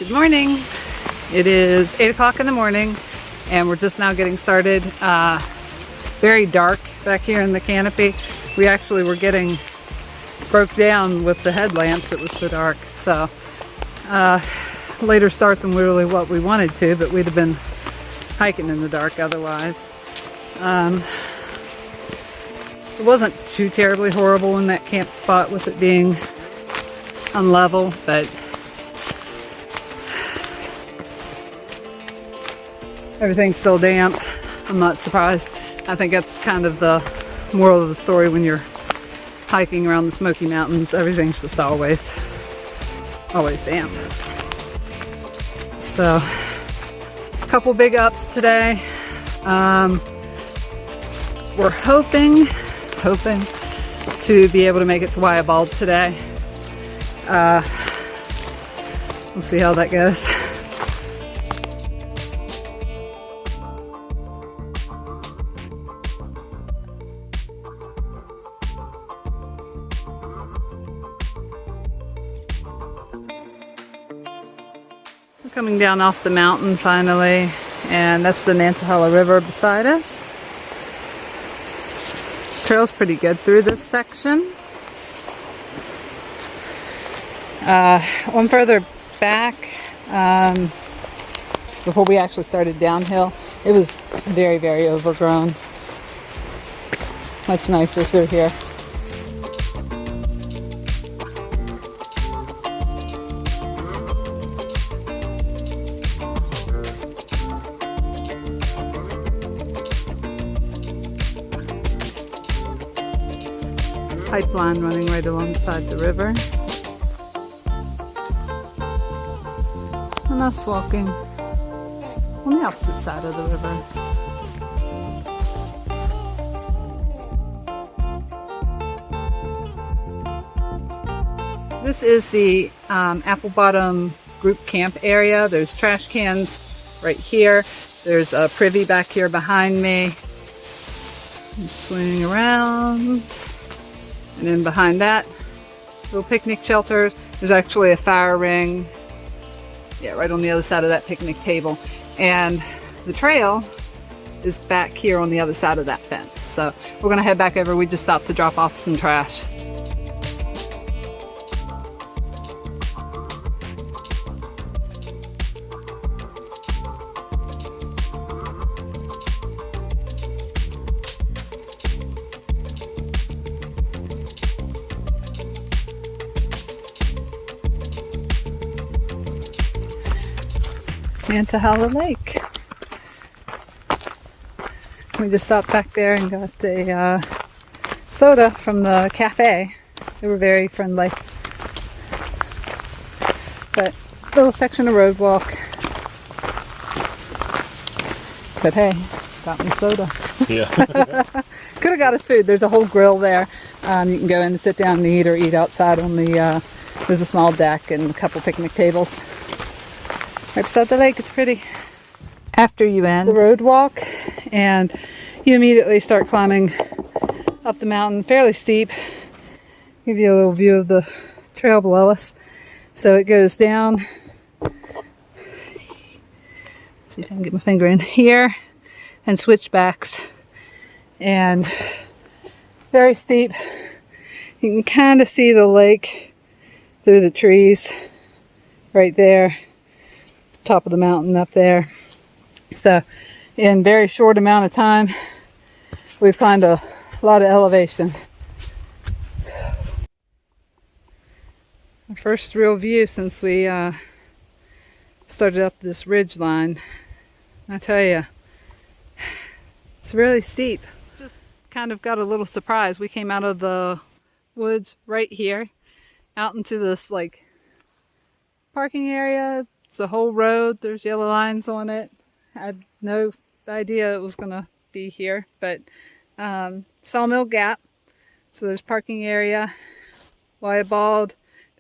Good morning. It is 8 o'clock in the morning and we're just now getting started. Very dark back here in the canopy. We actually were getting broke down with the headlamps. It was so dark. So later start than really what we wanted to, but we'd have been hiking in the dark otherwise. It wasn't too terribly horrible in that camp spot with it being unlevel, but everything's still damp. I'm not surprised. I think that's kind of the moral of the story when you're hiking around the Smoky Mountains. Everything's just always damp. So, a couple big ups today. We're hoping to be able to make it to Wyabald today. We'll see how that goes. We're coming down off the mountain finally, and that's the Nantahala River beside us. Trail's pretty good through this section. One further back, before we actually started downhill, it was very, very overgrown. Much nicer through here. Pipeline running right alongside the river. And us walking on the opposite side of the river. This is the Apple Bottom group camp area. There's trash cans right here. There's a privy back here behind me. I'm swinging around. And then behind that, little picnic shelters. There's actually a fire ring. Yeah, right on the other side of that picnic table. And the trail is back here on the other side of that fence. So we're gonna head back over. We just stopped to drop off some trash. Nantahala Lake. We just stopped back there and got a soda from the cafe. They were very friendly. But little section of road walk. But hey, got me soda. Yeah. Could have got us food. There's a whole grill there. You can go in and sit down and eat, or eat outside on the, there's a small deck and a couple picnic tables. Right beside the lake. It's pretty. After you end the road walk and you immediately start climbing up the mountain, fairly steep. Give you a little view of the trail below us. So it goes down. See if I can get my finger in here, and switchbacks, and very steep. You can kind of see the lake through the trees right there. Top of the mountain up there. So in very short amount of time we've climbed a lot of elevation. Our first real view since we started up this ridge line. I tell you, it's really steep. Just kind of got a little surprise. We came out of the woods right here out into this like parking area. It's a whole road. There's yellow lines on it. I had no idea it was gonna be here, but Sawmill Gap. So there's parking area. Wyabald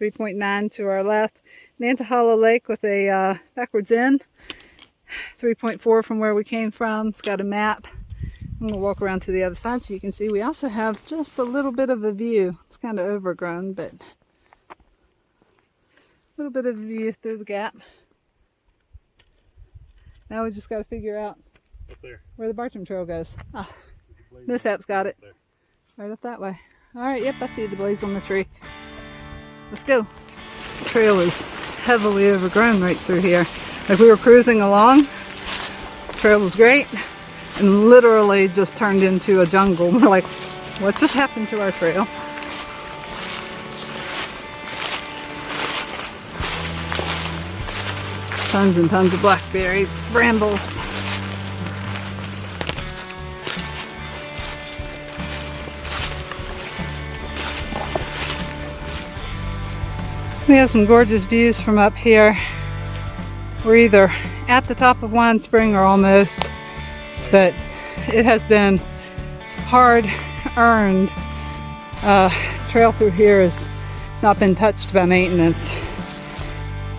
3.9 to our left. Nantahala Lake with a backwards end. 3.4 from where we came from. It's got a map. I'm gonna walk around to the other side so you can see. We also have just a little bit of a view. It's kind of overgrown, but a little bit of a view through the gap. Now we just got to figure out Up there. where the Bartram Trail goes. Ah, Mishap's got it. Right up that way. Alright, yep, I see the blaze on the tree. Let's go. The trail is heavily overgrown right through here. Like we were cruising along, the trail was great, and literally just turned into a jungle. We're like, what just happened to our trail? Tons and tons of blackberry brambles. We have some gorgeous views from up here. We're either at the top of Wine Spring or almost, but it has been hard-earned. Trail through here has not been touched by maintenance.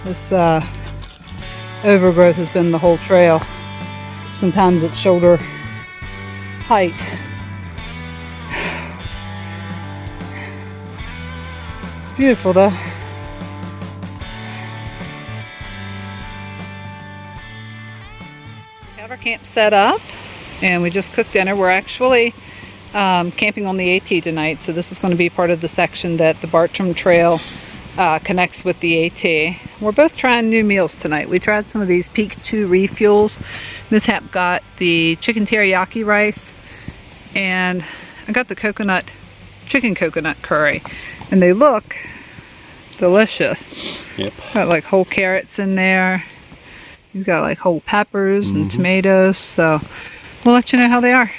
This overgrowth has been the whole trail. Sometimes it's shoulder height. Beautiful though. Have our camp set up and we just cooked dinner. We're actually camping on the AT tonight, so this is going to be part of the section that the Bartram Trail connects with the AT. We're both trying new meals tonight. We tried some of these Peak 2 refuels. Mishap got the chicken teriyaki rice and I got the chicken coconut curry, and they look delicious. Yep. Got like whole carrots in there. He's got like whole peppers and tomatoes, so we'll let you know how they are.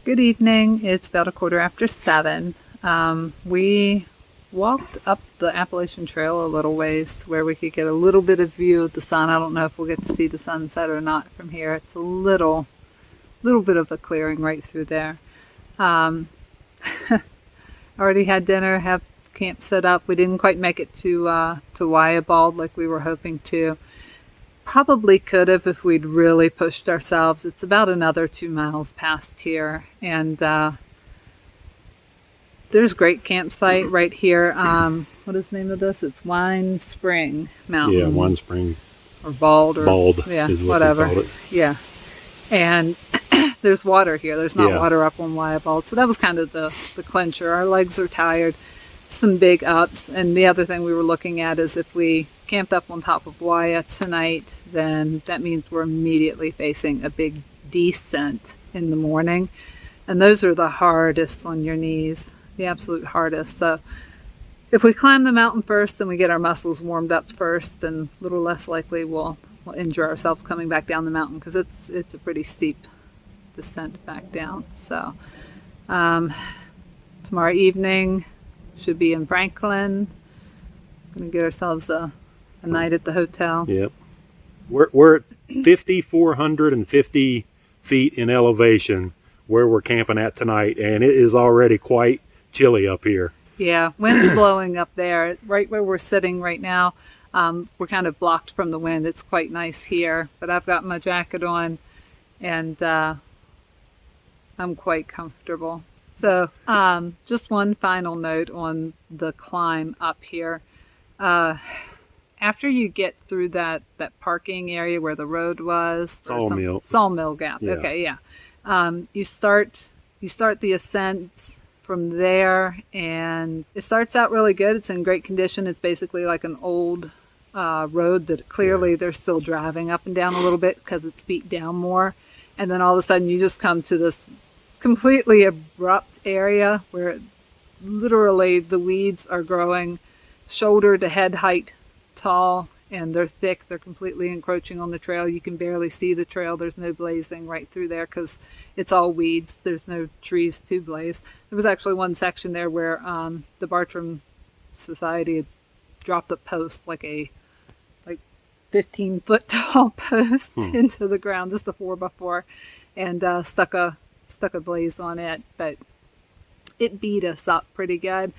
Good evening. It's about 7:15. We walked up the Appalachian Trail a little ways where we could get a little bit of view of the sun. I don't know if we'll get to see the sunset or not from here. It's a little bit of a clearing right through there. Already had dinner, have camp set up. We didn't quite make it to Wyabald like we were hoping to. Probably could have if we'd really pushed ourselves. It's about another 2 miles past here, and there's a great campsite right here. What is the name of this? It's Wine Spring Mountain. Yeah, Wine Spring. Or Bald. Yeah, is what whatever. They called it. Yeah. And there's water here. There's not water up on Wyabald. So that was kind of the clincher. Our legs are tired. Some big ups. And the other thing we were looking at is if we camped up on top of Wya tonight, then that means we're immediately facing a big descent in the morning. And those are the hardest on your knees. The absolute hardest. So if we climb the mountain first and we get our muscles warmed up first, then a little less likely we'll injure ourselves coming back down the mountain, because it's a pretty steep descent back down. So tomorrow evening should be in Franklin. Gonna get ourselves a night at the hotel. Yep. We're at 5,450 feet in elevation where we're camping at tonight, and it is already quite chilly up here. Yeah, wind's blowing up there. Right where we're sitting right now, we're kind of blocked from the wind. It's quite nice here, but I've got my jacket on, and I'm quite comfortable. So just one final note on the climb up here. After you get through that parking area where the road was, Sawmill Gap. Yeah. Okay, yeah. You start the ascent from there, and it starts out really good. It's in great condition. It's basically like an old road that clearly they're still driving up and down a little bit because it's beat down more. And then all of a sudden you just come to this completely abrupt area where literally the weeds are growing shoulder to head height tall, and they're thick. They're completely encroaching on the trail. You can barely see the trail. There's no blazing right through there because it's all weeds. There's no trees to blaze. There was actually one section there where the Bartram Society had dropped a post, like 15-foot tall post into the ground, just a 4x4, and stuck a blaze on it. But it beat us up pretty good.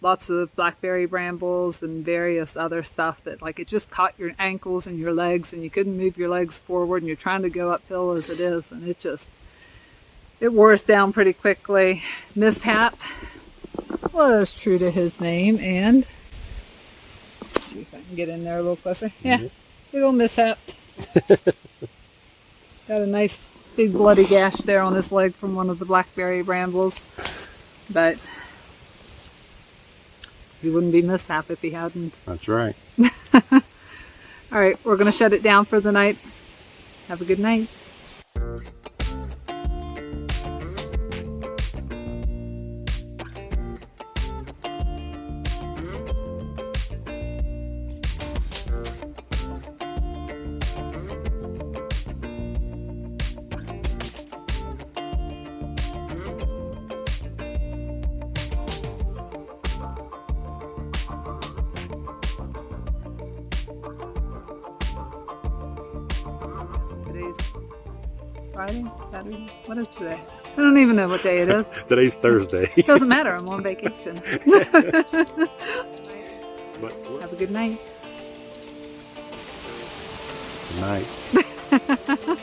Lots of blackberry brambles and various other stuff that, like, it just caught your ankles and your legs, and you couldn't move your legs forward, and you're trying to go uphill as it is, and it wore us down pretty quickly. Mishap was true to his name and See if I can get in there a little closer. Yeah, Mhm. little mishap. Got a nice big bloody gash there on his leg from one of the blackberry brambles, but he wouldn't be mishap if he hadn't. That's right. All right, we're going to shut it down for the night. Have a good night. Today's Friday, Saturday. What is today? I don't even know what day it is. Today's Thursday. Doesn't matter. I'm on vacation. But Have a good night. good night.